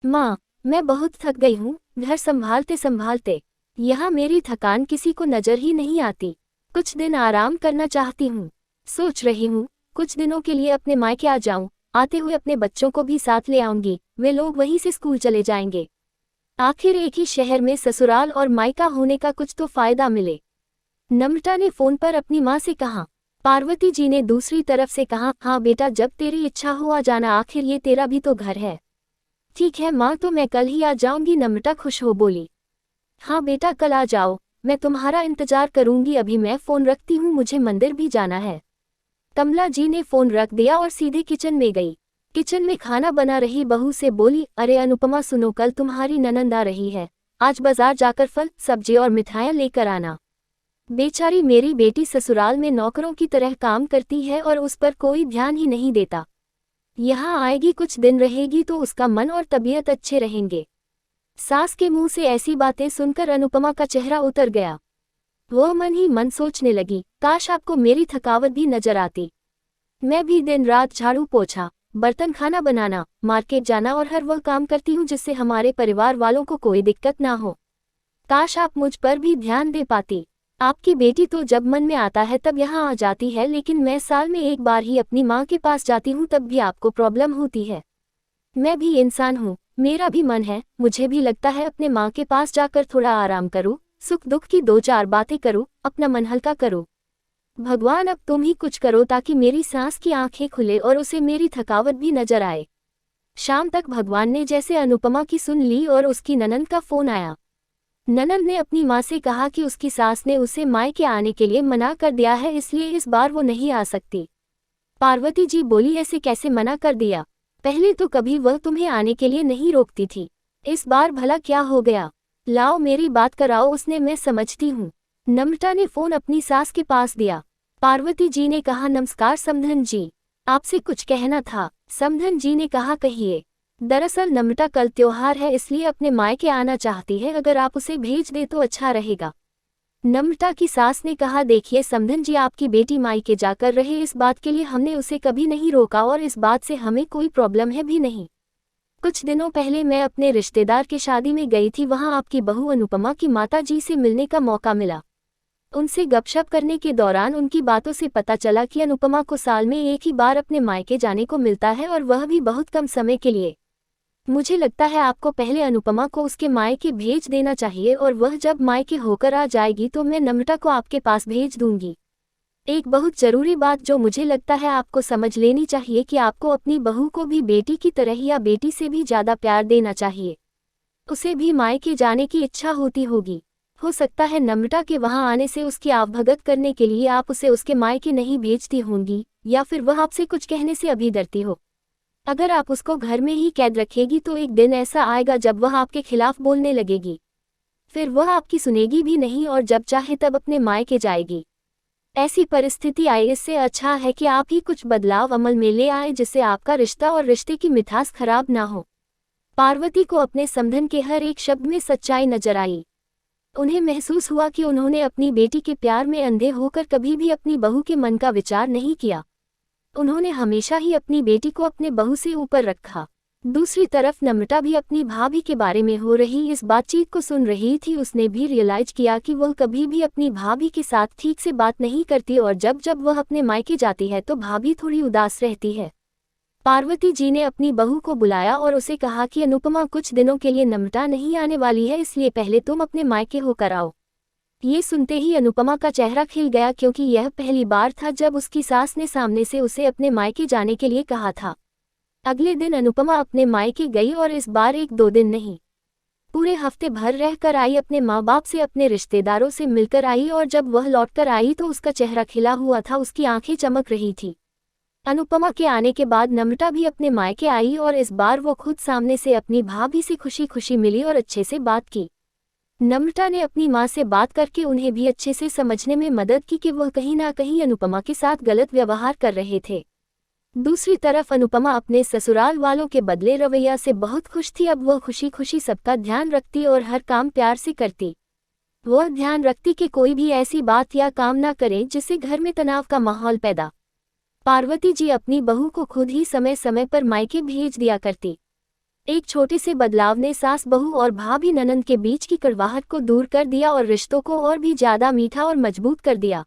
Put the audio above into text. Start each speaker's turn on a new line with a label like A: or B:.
A: माँ, मैं बहुत थक गई हूँ, घर संभालते संभालते। यहाँ मेरी थकान किसी को नजर ही नहीं आती। कुछ दिन आराम करना चाहती हूँ। सोच रही हूँ कुछ दिनों के लिए अपने मायके आ जाऊं। आते हुए अपने बच्चों को भी साथ ले आऊंगी, वे लोग वहीं से स्कूल चले जाएंगे। आखिर एक ही शहर में ससुराल और मायका होने का कुछ तो फायदा मिले। नम्रता ने फोन पर अपनी माँ से कहा। पार्वती जी ने दूसरी तरफ से कहा, हाँ बेटा, जब तेरी इच्छा हो आ जाना, आखिर ये तेरा भी तो घर है। ठीक है माँ, तो मैं कल ही आ जाऊंगी, नम्रता खुश हो बोली। हाँ बेटा, कल आ जाओ, मैं तुम्हारा इंतजार करूंगी। अभी मैं फोन रखती हूँ, मुझे मंदिर भी जाना है। कमला जी ने फोन रख दिया और सीधे किचन में गई। किचन में खाना बना रही बहू से बोली, अरे अनुपमा सुनो, कल तुम्हारी ननंद आ रही है। आज बाजार जाकर फल, सब्जी और मिठाइयाँ लेकर आना। बेचारी मेरी बेटी ससुराल में नौकरों की तरह काम करती है और उस पर कोई ध्यान ही नहीं देता। यहाँ आएगी, कुछ दिन रहेगी तो उसका मन और तबीयत अच्छे रहेंगे। सास के मुंह से ऐसी बातें सुनकर अनुपमा का चेहरा उतर गया। वो मन ही मन सोचने लगी, काश आपको मेरी थकावट भी नजर आती। मैं भी दिन रात झाड़ू पोछा, बर्तन, खाना बनाना, मार्केट जाना और हर वह काम करती हूँ जिससे हमारे परिवार वालों को कोई दिक्कत ना हो। काश आप मुझ पर भी ध्यान दे पाती। आपकी बेटी तो जब मन में आता है तब यहाँ आ जाती है, लेकिन मैं साल में एक बार ही अपनी माँ के पास जाती हूँ, तब भी आपको प्रॉब्लम होती है। मैं भी इंसान हूँ, मेरा भी मन है, मुझे भी लगता है अपने माँ के पास जाकर थोड़ा आराम करूँ, सुख दुख की दो चार बातें करूँ, अपना मन हल्का करूँ। भगवान, अब तुम ही कुछ करो ताकि मेरी सांस की आंखें खुले और उसे मेरी थकावट भी नजर आए। शाम तक भगवान ने जैसे अनुपमा की सुन ली और उसकी ननंद का फोन आया। ननंद ने अपनी माँ से कहा कि उसकी सास ने उसे मायके आने के लिए मना कर दिया है, इसलिए इस बार वो नहीं आ सकती। पार्वती जी बोली, ऐसे कैसे मना कर दिया? पहले तो कभी वह तुम्हें आने के लिए नहीं रोकती थी, इस बार भला क्या हो गया? लाओ मेरी बात कराओ उसने, मैं समझती हूँ। नम्रता ने फोन अपनी सास के पास दिया। पार्वती जी ने कहा, नमस्कार समधन जी, आपसे कुछ कहना था। समधन जी ने कहा, कहिए। दरअसल नम्रता कल त्योहार है, इसलिए अपने मायके आना चाहती है, अगर आप उसे भेज दे तो अच्छा रहेगा। नम्रता की सास ने कहा, देखिए समधन जी, आपकी बेटी मायके जाकर रहे, इस बात के लिए हमने उसे कभी नहीं रोका और इस बात से हमें कोई प्रॉब्लम है भी नहीं। कुछ दिनों पहले मैं अपने रिश्तेदार की शादी में गई थी, वहां आपकी बहू अनुपमा की माता जी से मिलने का मौका मिला। उनसे गपशप करने के दौरान उनकी बातों से पता चला कि अनुपमा को साल में एक ही बार अपने मायके जाने को मिलता है और वह भी बहुत कम समय के लिए। मुझे लगता है आपको पहले अनुपमा को उसके मायके भेज देना चाहिए और वह जब मायके होकर आ जाएगी तो मैं नम्रता को आपके पास भेज दूंगी। एक बहुत जरूरी बात जो मुझे लगता है आपको समझ लेनी चाहिए कि आपको अपनी बहू को भी बेटी की तरह या बेटी से भी ज्यादा प्यार देना चाहिए। उसे भी मायके जाने की इच्छा होती होगी। हो सकता है नम्रता के वहां आने से उसकी आवभगत करने के लिए आप उसे उसके मायके नहीं भेजती होंगी, या फिर वह आपसे कुछ कहने से अभी डरती हो। अगर आप उसको घर में ही कैद रखेगी तो एक दिन ऐसा आएगा जब वह आपके खिलाफ बोलने लगेगी। फिर वह आपकी सुनेगी भी नहीं और जब चाहे तब अपने मायके जाएगी। ऐसी परिस्थिति आए, इससे अच्छा है कि आप ही कुछ बदलाव अमल में ले आए जिससे आपका रिश्ता और रिश्ते की मिठास खराब ना हो। पार्वती को अपने समधन के हर एक शब्द में सच्चाई नजर आई। उन्हें महसूस हुआ कि उन्होंने अपनी बेटी के प्यार में अंधे होकर कभी भी अपनी बहू के मन का विचार नहीं किया। उन्होंने हमेशा ही अपनी बेटी को अपने बहू से ऊपर रखा। दूसरी तरफ नम्रता भी अपनी भाभी के बारे में हो रही इस बातचीत को सुन रही थी। उसने भी रियलाइज किया कि वह कभी भी अपनी भाभी के साथ ठीक से बात नहीं करती और जब जब वह अपने मायके जाती है तो भाभी थोड़ी उदास रहती है। पार्वती जी ने अपनी बहू को बुलाया और उसे कहा कि अनुपमा कुछ दिनों के लिए नम्रता नहीं आने वाली है, इसलिए पहले तुम अपने मायके होकर आओ। ये सुनते ही अनुपमा का चेहरा खिल गया, क्योंकि यह पहली बार था जब उसकी सास ने सामने से उसे अपने मायके जाने के लिए कहा था। अगले दिन अनुपमा अपने मायके गई और इस बार एक दो दिन नहीं, पूरे हफ्ते भर रहकर आई। अपने माँ बाप से, अपने रिश्तेदारों से मिलकर आई और जब वह लौटकर आई तो उसका चेहरा खिला हुआ था, उसकी आंखें चमक रही थी। अनुपमा के आने के बाद नम्रता भी अपने मायके आई और इस बार वो खुद सामने से अपनी भाभी से खुशी खुशी मिली और अच्छे से बात की। नम्रता ने अपनी माँ से बात करके उन्हें भी अच्छे से समझने में मदद की कि वह कहीं ना कहीं अनुपमा के साथ गलत व्यवहार कर रहे थे। दूसरी तरफ अनुपमा अपने ससुराल वालों के बदले रवैया से बहुत खुश थी। अब वह खुशी खुशी सबका ध्यान रखती और हर काम प्यार से करती। वह ध्यान रखती कि कोई भी ऐसी बात या काम ना करे जिससे घर में तनाव का माहौल पैदा। पार्वती जी अपनी बहू को खुद ही समय समय पर मायके भेज दिया करती। एक छोटे से बदलाव ने सास बहू और भाभी ननंद के बीच की कड़वाहट को दूर कर दिया और रिश्तों को और भी ज्यादा मीठा और मजबूत कर दिया।